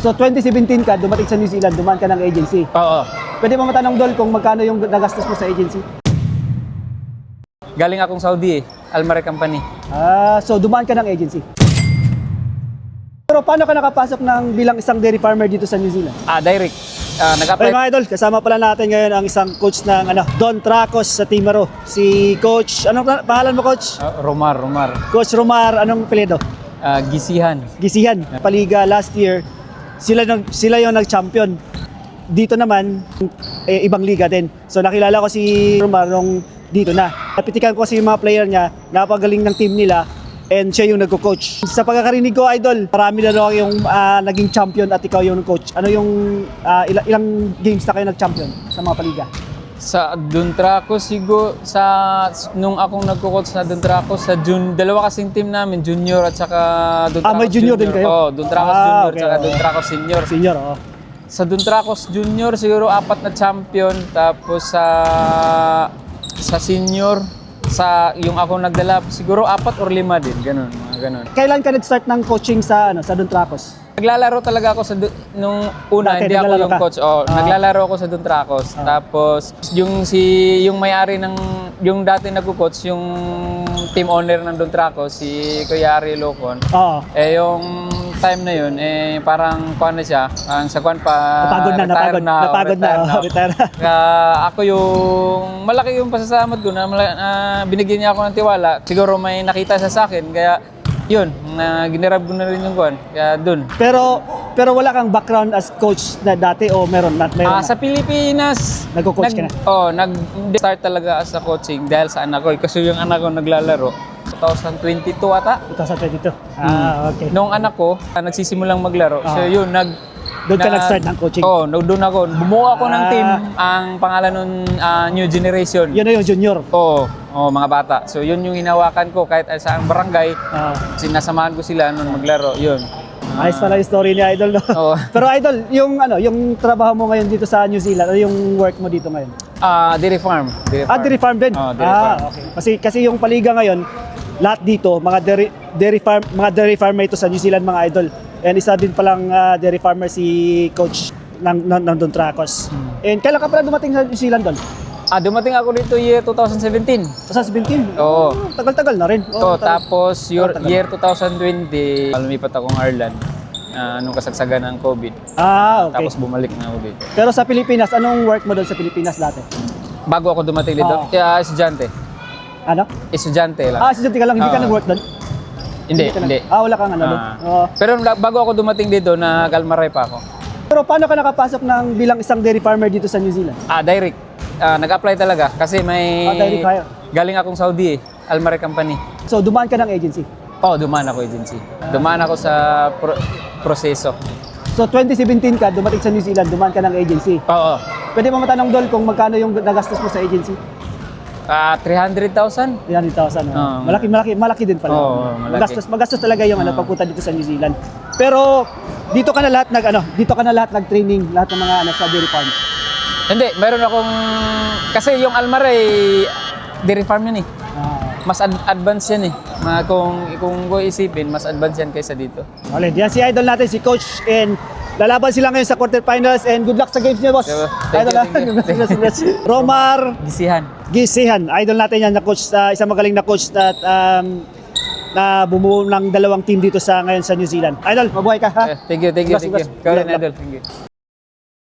So 2017 ka, dumating sa New Zealand, dumaan ka ng agency. Oo. Pwede ba matanong Dol kung magkano yung nagastos mo sa agency? Galing akong Saudi Almare Company. So dumaan ka ng agency. Pero paano ka nakapasok ng bilang isang dairy farmer dito sa New Zealand? Direct. Okay Nag-apply. mga idol, kasama pala natin ngayon ang isang coach ng Don Tracos sa Timaro. Si Coach, anong pangalan mo Coach? Romar. Coach Romar, anong apelyido? Gisihan. Gisihan. Paliga last year, sila yung nag-champion. Dito naman, ibang liga din. So nakilala ko si Romar nung dito na. Napitikan ko kasi yung mga player niya, napagaling ng team nila, and siya yung nagko-coach. Sa pagkakarinig ko, Idol, marami na daw yung naging champion at ikaw yung coach. Ano yung ilang games na kayo nag-champion sa mga paliga? Sa Duntracos siguro nung akong nagko-coach sa Duntracos sa dalawa kasing team namin, junior at saka Duntracos. May junior din kayo? Oo, Duntracos junior okay, at saka Duntracos senior. Senior, oo. Sa Duntracos junior siguro 4 na champion, tapos sa senior yung ako nagdala siguro 4 or 5 din, ganun, mga ganun. Kailan ka nag-start ng coaching sa Don Tracos? Naglalaro talaga ako nung una, Dati, hindi ako yung ka? coach. Naglalaro ako sa Duntracos. Tapos yung may-ari yung dati nagko-coach, yung team owner ng Duntracos, si Kuya Ari Locon. Oo. Yung time na yun, parang kuwan na siya, ang sa kuwan pa Napagod na. Retire na. Kaya ako malaki yung pasasalamat ko na binigyan niya ako ng tiwala. Siguro may nakita siya sa akin, kaya yun, ginirab ko na rin yung kuwan. Kaya dun. Pero wala kang background as coach na dati o meron na? Sa Pilipinas, Nagko-coach ka na? nag-start talaga as a coaching dahil sa anak ko. Kasi yung anak ko naglalaro. 2022 ata. 2022. Okay. Nung anak ko, nagsisimulang maglaro. So yun, Doon ka nag-start ng coaching? doon ako. Bumuo ako ng team. Ang pangalan nun, New Generation. Yun na yung junior? Mga bata. So yun yung hinawakan ko kahit sa barangay. Sinasamahan ko sila nun maglaro. Yun. Ayos pala yung story ni Idol, no? Oo. Pero Idol, yung trabaho mo ngayon dito sa New Zealand, ano yung work mo dito ngayon? Dairy farm. Dairy farm din? Dairy farm. Okay. Kasi yung paliga ngayon, lahat dito, mga dairy farmer ito sa New Zealand, mga Idol. And isa din palang dairy farmer si Coach ng Don Tracos. And kailan ka pala dumating sa New Zealand, Don? Dumating ako dito year 2017. 2017? Oo. Tagal-tagal na rin. Tapos year 2020, lumipat akong Ireland. Nung kasagsagan ng COVID. Okay. Tapos bumalik na ako dito. Pero sa Pilipinas, anong work mo doon sa Pilipinas dati? Bago ako dumating dito, estudyante. Ano? Estudyante lang. Estudyante ka lang, hindi ka nag-work doon? Hindi. Wala kang ano doon? Pero bago ako dumating dito, nag-Almaray pa ako. Pero paano ka nakapasok ng bilang isang dairy farmer dito sa New Zealand? Direct. Nag-apply talaga kasi may direct hire. galing akong Saudi Almare Company. So dumaan ka ng agency? Dumaan ako agency. Dumaan ako sa proseso. So 2017 ka, dumating sa New Zealand, dumaan ka ng agency. Oo. Pwede ba matanong Dol kung magkano yung nagastos mo sa agency? 300,000? 300,000. Malaki din pala. Malaki. Magastos talaga yung pagpunta dito sa New Zealand. Pero dito ka na lahat nag-training, lahat ng mga sa dairy farm. Hindi, meron akong kasi yung Almaray dairy farm yun eh. Mas advanced yan eh. Kung ko isipin, mas advanced yan kaysa dito. Alright, yan si Idol natin, si Coach, and lalaban sila ngayon sa quarterfinals, and good luck sa games niya, boss. Thank you. Romar Gisihan. Idol natin yan, na coach, isang magaling na coach na bumuo ng 2 team dito ngayon sa New Zealand. Idol, mabuhay ka, ha? Thank you. Ikaw rin, Idol. Thank you.